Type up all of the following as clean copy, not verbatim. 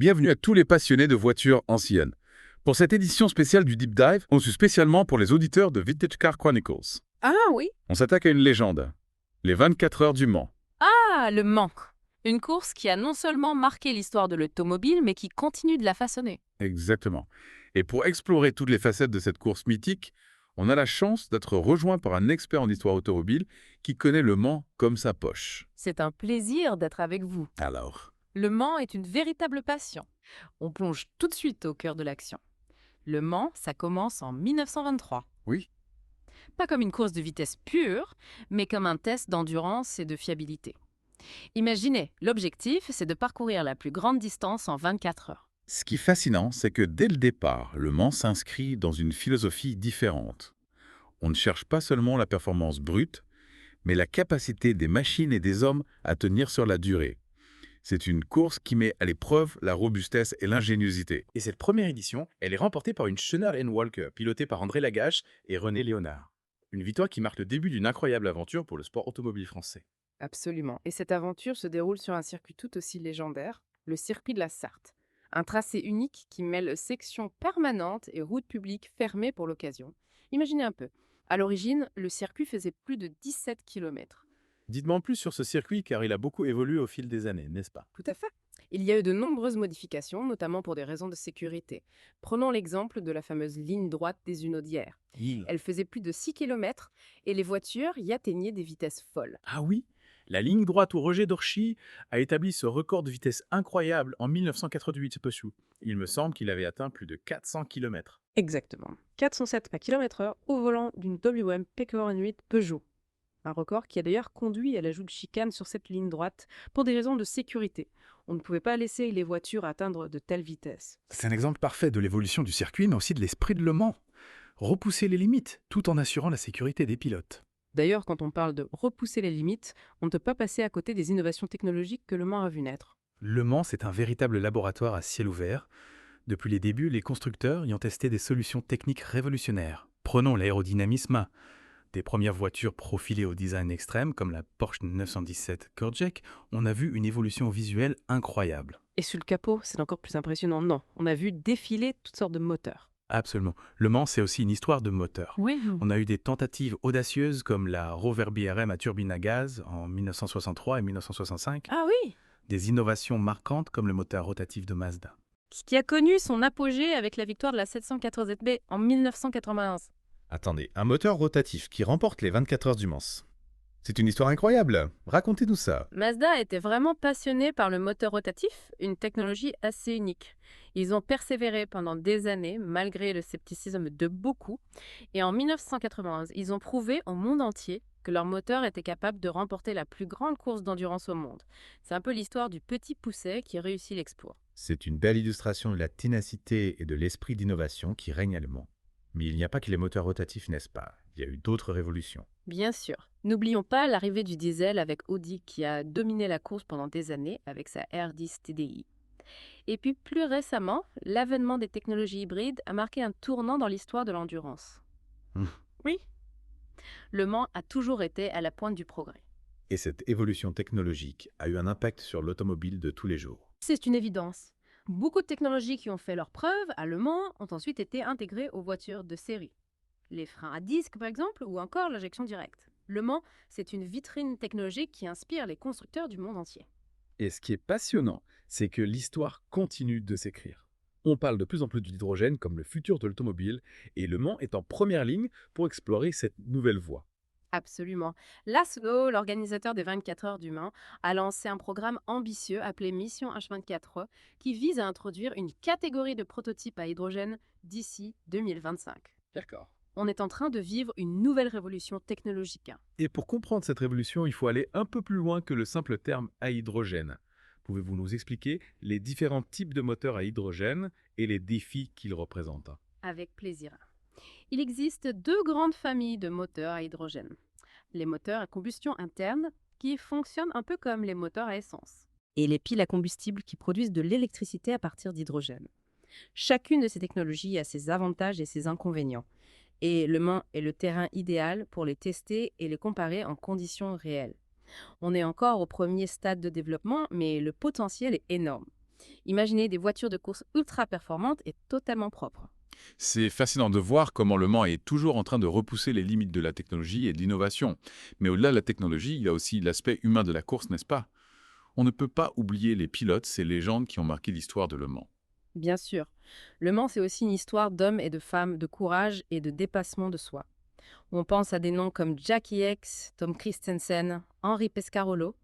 Bienvenue à tous les passionnés de voitures anciennes. Pour cette édition spéciale du Deep Dive, conçue spécialement pour les auditeurs de Vintage Car Chronicles, Ah oui. on s'attaque à une légende, les 24 heures du Mans. Ah, le Mans. Une course qui a non seulement marqué l'histoire de l'automobile, mais qui continue de la façonner. Exactement. Et pour explorer toutes les facettes de cette course mythique, on a la chance d'être rejoint par un expert en histoire automobile qui connaît le Mans comme sa poche. C'est un plaisir d'être avec vous. Alors, Le Mans est une véritable passion. On plonge tout de suite au cœur de l'action. Le Mans, ça commence en 1923. oui, Pas comme une course de vitesse pure, mais comme un test d'endurance et de fiabilité. Imaginez, l'objectif, c'est de parcourir la plus grande distance en 24 heures. ce qui est fascinant, c'est que dès le départ, le Mans s'inscrit dans une philosophie différente. On ne cherche pas seulement la performance brute, mais la capacité des machines et des hommes à tenir sur la durée. C'est une course qui met à l'épreuve la robustesse et l'ingéniosité. Et cette première édition, elle est remportée par une Schneider Walker, pilotée par André Lagache et René Léonard. Une victoire qui marque le début d'une incroyable aventure pour le sport automobile français. Absolument. Et cette aventure se déroule sur un circuit tout aussi légendaire, le circuit de la Sarthe. Un tracé unique qui mêle sections permanentes et routes publiques fermées pour l'occasion. Imaginez un peu. À l'origine, le circuit faisait plus de 17 km. Dites-moi en plus sur ce circuit car il a beaucoup évolué au fil des années, n'est-ce pas? Tout à fait. Il y a eu de nombreuses modifications, notamment pour des raisons de sécurité. Prenons l'exemple de la fameuse ligne droite des Hunaudières. Elle faisait plus de 6 km et les voitures y atteignaient des vitesses folles. Ah oui, la ligne droite où Roger Dorchy a établi ce record de vitesse incroyable en 1988 Peugeot. Il me semble qu'il avait atteint plus de 400 km. Exactement. 407 km/h au volant d'une WM P48 Peugeot. Un record qui a d'ailleurs conduit à l'ajout de chicanes sur cette ligne droite pour des raisons de sécurité. On ne pouvait pas laisser les voitures atteindre de telles vitesses. C'est un exemple parfait de l'évolution du circuit, mais aussi de l'esprit de Le Mans. Repousser les limites, tout en assurant la sécurité des pilotes. D'ailleurs, quand on parle de repousser les limites, on ne peut pas passer à côté des innovations technologiques que Le Mans a vu naître. Le Mans, c'est un véritable laboratoire à ciel ouvert. Depuis les débuts, les constructeurs y ont testé des solutions techniques révolutionnaires. Prenons l'aérodynamisme. Des premières voitures profilées au design extrême, comme la Porsche 917 Corjec, on a vu une évolution visuelle incroyable. Et sous le capot, c'est encore plus impressionnant. Non, on a vu défiler toutes sortes de moteurs. Absolument. Le Mans, c'est aussi une histoire de moteur. Oui. On a eu des tentatives audacieuses comme la Rover BRM à turbine à gaz en 1963 et 1965, Ah oui. des innovations marquantes comme le moteur rotatif de Mazda. Qui a connu son apogée avec la victoire de la 714 ZB en 1991. Attendez, un moteur rotatif qui remporte les 24 heures du Mans. C'est une histoire incroyable. Racontez-nous ça. Mazda était vraiment passionné par le moteur rotatif, une technologie assez unique. Ils ont persévéré pendant des années, malgré le scepticisme de beaucoup. Et en 1991, ils ont prouvé au monde entier que leur moteur était capable de remporter la plus grande course d'endurance au monde. C'est un peu l'histoire du petit pousset qui réussit l'exploit. C'est une belle illustration de la ténacité et de l'esprit d'innovation qui règne à Le Mans. Mais il n'y a pas que les moteurs rotatifs, n'est-ce pas? Il y a eu d'autres révolutions. Bien sûr. N'oublions pas l'arrivée du diesel avec Audi qui a dominé la course pendant des années avec sa R10 TDI. Et puis plus récemment, l'avènement des technologies hybrides a marqué un tournant dans l'histoire de l'endurance. Mmh. Oui. Le Mans a toujours été à la pointe du progrès. Et cette évolution technologique a eu un impact sur l'automobile de tous les jours. C'est une évidence. Beaucoup de technologies qui ont fait leurs preuves à Le Mans ont ensuite été intégrées aux voitures de série. Les freins à disque, par exemple, ou encore l'injection directe. Le Mans, c'est une vitrine technologique qui inspire les constructeurs du monde entier. Et ce qui est passionnant, c'est que l'histoire continue de s'écrire. On parle de plus en plus de l'hydrogène comme le futur de l'automobile, et Le Mans est en première ligne pour explorer cette nouvelle voie. Absolument. Laszlo, l'organisateur des 24 heures du Mans, a lancé un programme ambitieux appelé Mission H24 qui vise à introduire une catégorie de prototypes à hydrogène d'ici 2025. D'accord. On est en train de vivre une nouvelle révolution technologique. Et pour comprendre cette révolution, il faut aller un peu plus loin que le simple terme à hydrogène. Pouvez-vous nous expliquer les différents types de moteurs à hydrogène et les défis qu'ils représentent? Avec plaisir. Il existe deux grandes familles de moteurs à hydrogène. Les moteurs à combustion interne, qui fonctionnent un peu comme les moteurs à essence, et les piles à combustible qui produisent de l'électricité à partir d'hydrogène. Chacune de ces technologies a ses avantages et ses inconvénients. Et Le Mans est le terrain idéal pour les tester et les comparer en conditions réelles. On est encore au premier stade de développement, mais le potentiel est énorme. Imaginez des voitures de course ultra performantes et totalement propres. C'est fascinant de voir comment Le Mans est toujours en train de repousser les limites de la technologie et de l'innovation. Mais au-delà de la technologie, il y a aussi l'aspect humain de la course, n'est-ce pas? On ne peut pas oublier les pilotes, ces légendes qui ont marqué l'histoire de Le Mans. Bien sûr, Le Mans, c'est aussi une histoire d'hommes et de femmes, de courage et de dépassement de soi. On pense à des noms comme Jackie X, Tom Christensen, Henri Pescarolo,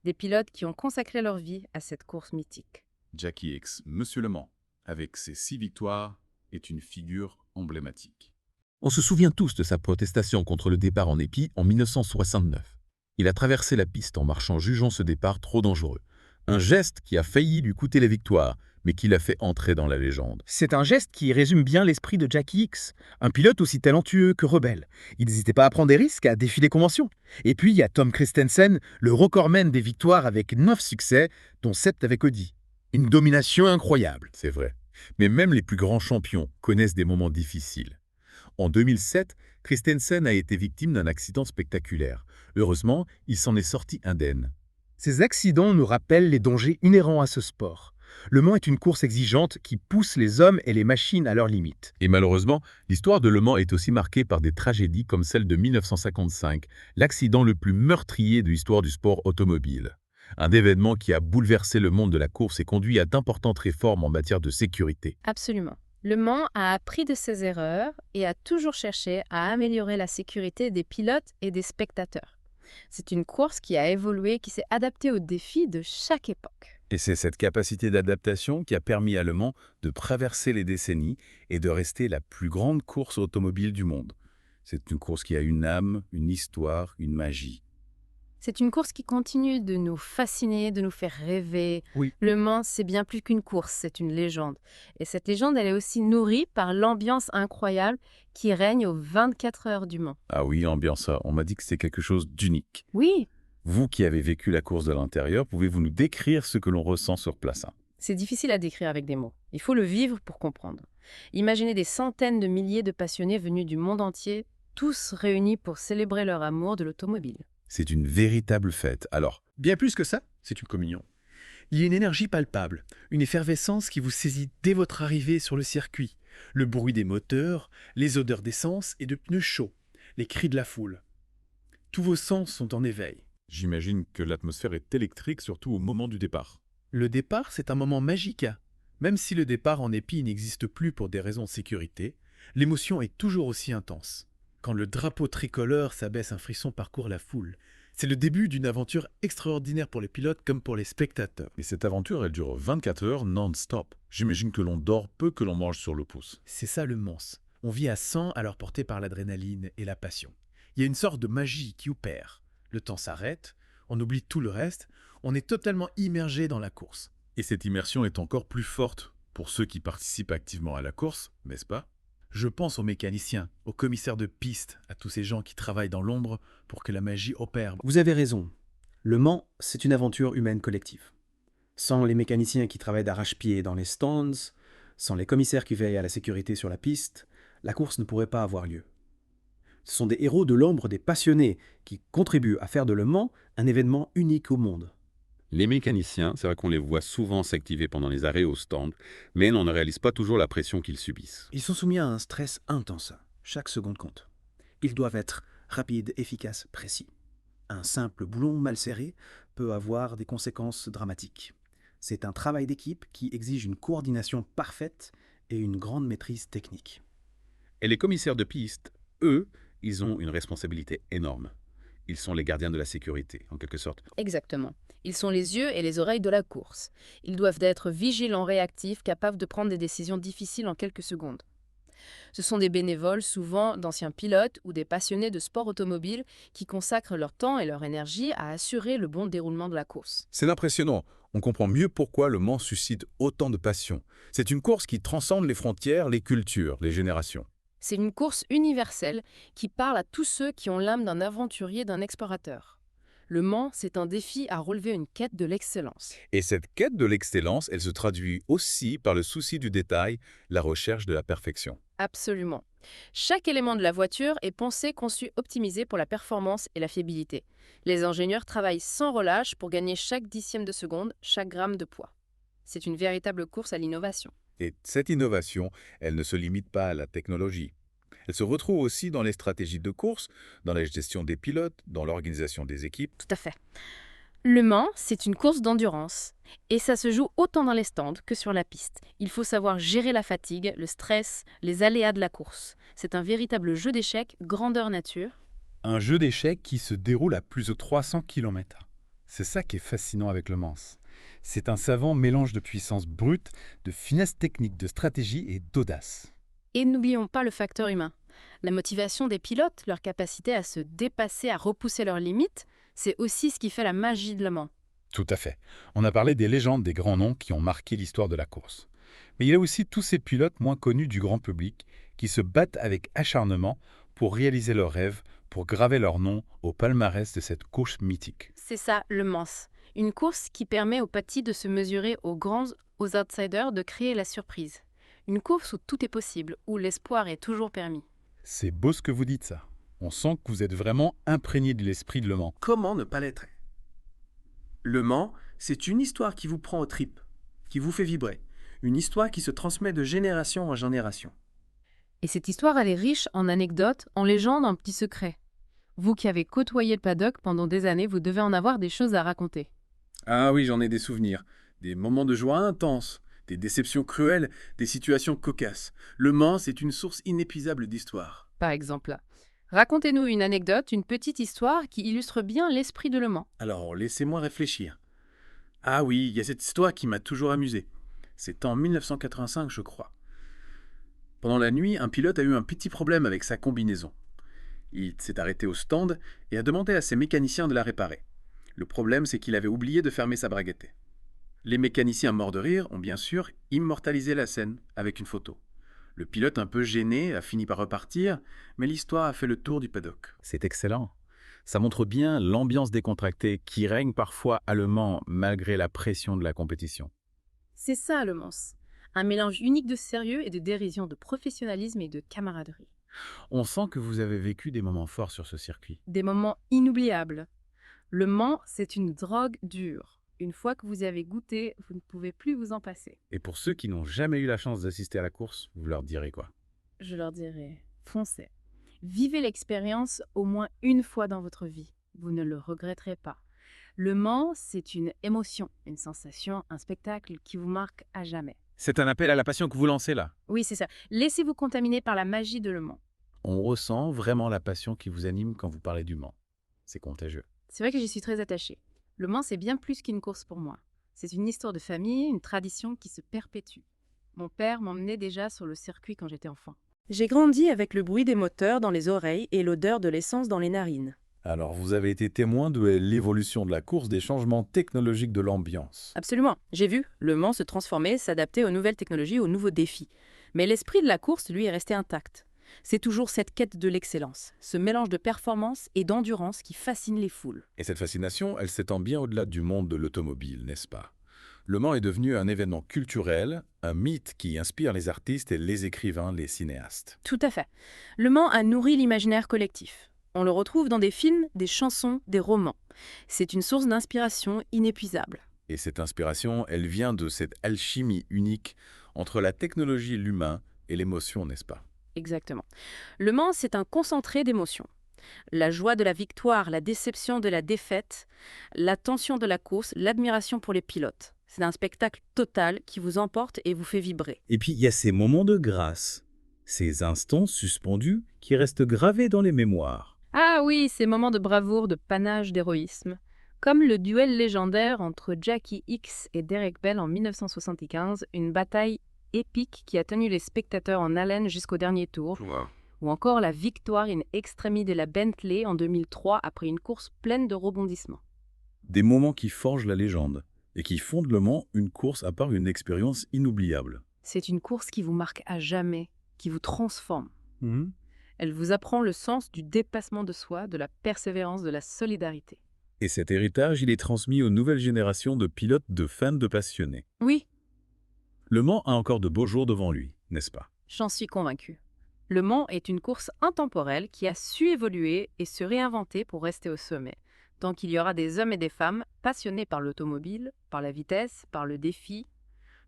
des pilotes qui ont consacré leur vie à cette course mythique. Jackie X, Monsieur Le Mans, avec ses 6 victoires, est une figure emblématique. On se souvient tous de sa protestation contre le départ en épi en 1969. Il a traversé la piste en marchant jugeant ce départ trop dangereux. Un geste qui a failli lui coûter la victoire, mais qui l'a fait entrer dans la légende. C'est un geste qui résume bien l'esprit de Jackie X, un pilote aussi talentueux que rebelle. Il n'hésitait pas à prendre des risques, à défier les conventions. Et puis il y a Tom Christensen, le recordman des victoires avec 9 succès, dont 7 avec Audi. Une domination incroyable. C'est vrai. Mais même les plus grands champions connaissent des moments difficiles. En 2007, Christensen a été victime d'un accident spectaculaire. Heureusement, il s'en est sorti indemne. Ces accidents nous rappellent les dangers inhérents à ce sport. Le Mans est une course exigeante qui pousse les hommes et les machines à leurs limites. Et malheureusement, l'histoire de Le Mans est aussi marquée par des tragédies comme celle de 1955, l'accident le plus meurtrier de l'histoire du sport automobile. Un événement qui a bouleversé le monde de la course et conduit à d'importantes réformes en matière de sécurité. Absolument. Le Mans a appris de ses erreurs et a toujours cherché à améliorer la sécurité des pilotes et des spectateurs. C'est une course qui a évolué, qui s'est adaptée aux défis de chaque époque. Et c'est cette capacité d'adaptation qui a permis à Le Mans de traverser les décennies et de rester la plus grande course automobile du monde. C'est une course qui a une âme, une histoire, une magie. C'est une course qui continue de nous fasciner, de nous faire rêver. Oui. Le Mans, c'est bien plus qu'une course, c'est une légende. Et cette légende, elle est aussi nourrie par l'ambiance incroyable qui règne aux 24 heures du Mans. Ah oui, l'ambiance, on m'a dit que c'est quelque chose d'unique. Oui, Vous qui avez vécu la course de l'intérieur, pouvez-vous nous décrire ce que l'on ressent sur place? c'est difficile à décrire avec des mots. Il faut le vivre pour comprendre. Imaginez des centaines de milliers de passionnés venus du monde entier, tous réunis pour célébrer leur amour de l'automobile. C'est une véritable fête. Alors, Bien plus que ça, c'est une communion. Il y a une énergie palpable, une effervescence qui vous saisit dès votre arrivée sur le circuit. Le bruit des moteurs, les odeurs d'essence et de pneus chauds, les cris de la foule. Tous vos sens sont en éveil. j'imagine que l'atmosphère est électrique, surtout au moment du départ. Le départ, c'est un moment magique. Même si le départ en épi n'existe plus pour des raisons de sécurité, l'émotion est toujours aussi intense. Quand le drapeau tricolore s'abaisse, un frisson parcourt la foule. C'est le début d'une aventure extraordinaire pour les pilotes comme pour les spectateurs. Et cette aventure, elle dure 24 heures non-stop. J'imagine que l'on dort peu, que l'on mange sur le pouce. C'est ça le Mans. On vit à 100 alors porté par l'adrénaline et la passion. Il y a une sorte de magie qui opère. Le temps s'arrête, on oublie tout le reste, on est totalement immergé dans la course. Et cette immersion est encore plus forte pour ceux qui participent activement à la course, n'est-ce pas? Je pense aux mécaniciens, aux commissaires de piste, à tous ces gens qui travaillent dans l'ombre pour que la magie opère. Vous avez raison. Le Mans, c'est une aventure humaine collective. Sans les mécaniciens qui travaillent d'arrache-pied dans les stands, sans les commissaires qui veillent à la sécurité sur la piste, la course ne pourrait pas avoir lieu. Ce sont des héros de l'ombre, des passionnés, qui contribuent à faire de Le Mans un événement unique au monde. Les mécaniciens, c'est vrai qu'on les voit souvent s'activer pendant les arrêts au stand, mais on ne réalise pas toujours la pression qu'ils subissent. Ils sont soumis à un stress intense. Chaque seconde compte. Ils doivent être rapides, efficaces, précis. Un simple boulon mal serré peut avoir des conséquences dramatiques. C'est un travail d'équipe qui exige une coordination parfaite et une grande maîtrise technique. Et les commissaires de piste, eux, ils ont une responsabilité énorme. Ils sont les gardiens de la sécurité, en quelque sorte. Exactement. Ils sont les yeux et les oreilles de la course. Ils doivent être vigilants, réactifs, capables de prendre des décisions difficiles en quelques secondes. Ce sont des bénévoles, souvent d'anciens pilotes ou des passionnés de sport automobile qui consacrent leur temps et leur énergie à assurer le bon déroulement de la course. C'est impressionnant. On comprend mieux pourquoi Le Mans suscite autant de passion. C'est une course qui transcende les frontières, les cultures, les générations. C'est une course universelle qui parle à tous ceux qui ont l'âme d'un aventurier, d'un explorateur. Le Mans, c'est un défi à relever une quête de l'excellence. Et cette quête de l'excellence, elle se traduit aussi par le souci du détail, la recherche de la perfection. Absolument. Chaque élément de la voiture est pensé, conçu, optimisé pour la performance et la fiabilité. Les ingénieurs travaillent sans relâche pour gagner chaque dixième de seconde, chaque gramme de poids. C'est une véritable course à l'innovation. Et cette innovation, elle ne se limite pas à la technologie. Elle se retrouve aussi dans les stratégies de course, dans la gestion des pilotes, dans l'organisation des équipes. Tout à fait. Le Mans, c'est une course d'endurance. Et ça se joue autant dans les stands que sur la piste. Il faut savoir gérer la fatigue, le stress, les aléas de la course. C'est un véritable jeu d'échecs grandeur nature. Un jeu d'échecs qui se déroule à plus de 300 km/h. C'est ça qui est fascinant avec le Mans. C'est un savant mélange de puissance brute, de finesse technique, de stratégie et d'audace. Et n'oublions pas le facteur humain. La motivation des pilotes, leur capacité à se dépasser, à repousser leurs limites, c'est aussi ce qui fait la magie de Le Mans. Tout à fait. On a parlé des légendes, des grands noms qui ont marqué l'histoire de la course. Mais il y a aussi tous ces pilotes moins connus du grand public qui se battent avec acharnement pour réaliser leurs rêves, pour graver leur nom au palmarès de cette course mythique. C'est ça, Le Mans. Une course qui permet aux petits de se mesurer aux grands, aux outsiders, de créer la surprise. Une course où tout est possible, où l'espoir est toujours permis. C'est beau ce que vous dites, ça. On sent que vous êtes vraiment imprégné de l'esprit de Le Mans. Comment ne pas l'être? Le Mans, c'est une histoire qui vous prend aux tripes, qui vous fait vibrer. Une histoire qui se transmet de génération en génération. Et cette histoire, elle est riche en anecdotes, en légendes, en petits secrets. Vous qui avez côtoyé le paddock pendant des années, vous devez en avoir des choses à raconter. Ah oui, j'en ai des souvenirs. Des moments de joie intenses, des déceptions cruelles, des situations cocasses. Le Mans, c'est une source inépuisable d'histoire. Par exemple, racontez-nous une anecdote, une petite histoire qui illustre bien l'esprit de Le Mans. Alors, laissez-moi réfléchir. Ah oui, il y a cette histoire qui m'a toujours amusé. C'est en 1985, je crois. Pendant la nuit, un pilote a eu un petit problème avec sa combinaison. Il s'est arrêté au stand et a demandé à ses mécaniciens de la réparer. Le problème, c'est qu'il avait oublié de fermer sa braguette. Les mécaniciens morts de rire ont bien sûr immortalisé la scène avec une photo. Le pilote, un peu gêné, a fini par repartir, mais l'histoire a fait le tour du paddock. C'est excellent. Ça montre bien l'ambiance décontractée qui règne parfois à Le Mans malgré la pression de la compétition. C'est ça, Le Mans. Un mélange unique de sérieux et de dérision, de professionnalisme et de camaraderie. On sent que vous avez vécu des moments forts sur ce circuit. Des moments inoubliables. Le Mans, c'est une drogue dure. Une fois que vous y avez goûté, vous ne pouvez plus vous en passer. Et pour ceux qui n'ont jamais eu la chance d'assister à la course, vous leur direz quoi? Je leur dirais, foncez. Vivez l'expérience au moins une fois dans votre vie. Vous ne le regretterez pas. Le Mans, c'est une émotion, une sensation, un spectacle qui vous marque à jamais. C'est un appel à la passion que vous lancez là. Oui, c'est ça. Laissez-vous contaminer par la magie de Le Mans. On ressent vraiment la passion qui vous anime quand vous parlez du Mans. C'est contagieux. C'est vrai que j'y suis très attachée. Le Mans, c'est bien plus qu'une course pour moi. C'est une histoire de famille, une tradition qui se perpétue. Mon père m'emmenait déjà sur le circuit quand j'étais enfant. J'ai grandi avec le bruit des moteurs dans les oreilles et l'odeur de l'essence dans les narines. Alors vous avez été témoin de l'évolution de la course, des changements technologiques de l'ambiance. Absolument. J'ai vu Le Mans se transformer, s'adapter aux nouvelles technologies, aux nouveaux défis. Mais l'esprit de la course, lui, est resté intact. C'est toujours cette quête de l'excellence, ce mélange de performance et d'endurance qui fascine les foules. Et cette fascination, elle s'étend bien au-delà du monde de l'automobile, n'est-ce pas? Le Mans est devenu un événement culturel, un mythe qui inspire les artistes et les écrivains, les cinéastes. Tout à fait. Le Mans a nourri l'imaginaire collectif. On le retrouve dans des films, des chansons, des romans. C'est une source d'inspiration inépuisable. Et cette inspiration, elle vient de cette alchimie unique entre la technologie et l'humain et l'émotion, n'est-ce pas? Exactement. Le Mans, c'est un concentré d'émotions. La joie de la victoire, la déception de la défaite, la tension de la course, l'admiration pour les pilotes. C'est un spectacle total qui vous emporte et vous fait vibrer. Et puis il y a ces moments de grâce, ces instants suspendus qui restent gravés dans les mémoires. Ah oui, ces moments de bravoure, de panache, d'héroïsme. Comme le duel légendaire entre Jackie Hicks et Derek Bell en 1975, une bataille épique qui a tenu les spectateurs en haleine jusqu'au dernier tour. Wow. Ou encore la victoire in extremis de la Bentley en 2003 après une course pleine de rebondissements. Des moments qui forgent la légende et qui fondent Le Mans une course à part une expérience inoubliable. C'est une course qui vous marque à jamais, qui vous transforme. Mhm. Elle vous apprend le sens du dépassement de soi, de la persévérance, de la solidarité. Et cet héritage, il est transmis aux nouvelles générations de pilotes, de fans, de passionnés. Oui, Le Mans a encore de beaux jours devant lui, n'est-ce pas? j'en suis convaincue. Le Mans est une course intemporelle qui a su évoluer et se réinventer pour rester au sommet. Tant qu'il y aura des hommes et des femmes passionnés par l'automobile, par la vitesse, par le défi,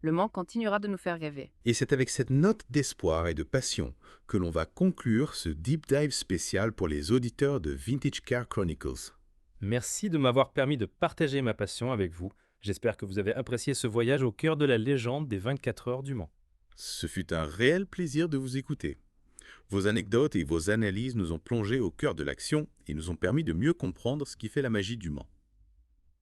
Le Mans continuera de nous faire rêver. Et c'est avec cette note d'espoir et de passion que l'on va conclure ce deep dive spécial pour les auditeurs de Vintage Car Chronicles. Merci de m'avoir permis de partager ma passion avec vous. J'espère que vous avez apprécié ce voyage au cœur de la légende des 24 heures du Mans. Ce fut un réel plaisir de vous écouter. Vos anecdotes et vos analyses nous ont plongés au cœur de l'action et nous ont permis de mieux comprendre ce qui fait la magie du Mans.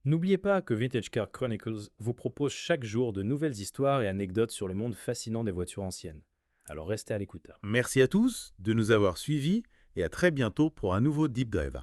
N'oubliez pas que Vintage Car Chronicles vous propose chaque jour de nouvelles histoires et anecdotes sur le monde fascinant des voitures anciennes. Alors restez à l'écoute. Merci à tous de nous avoir suivis et à très bientôt pour un nouveau Deep Dive.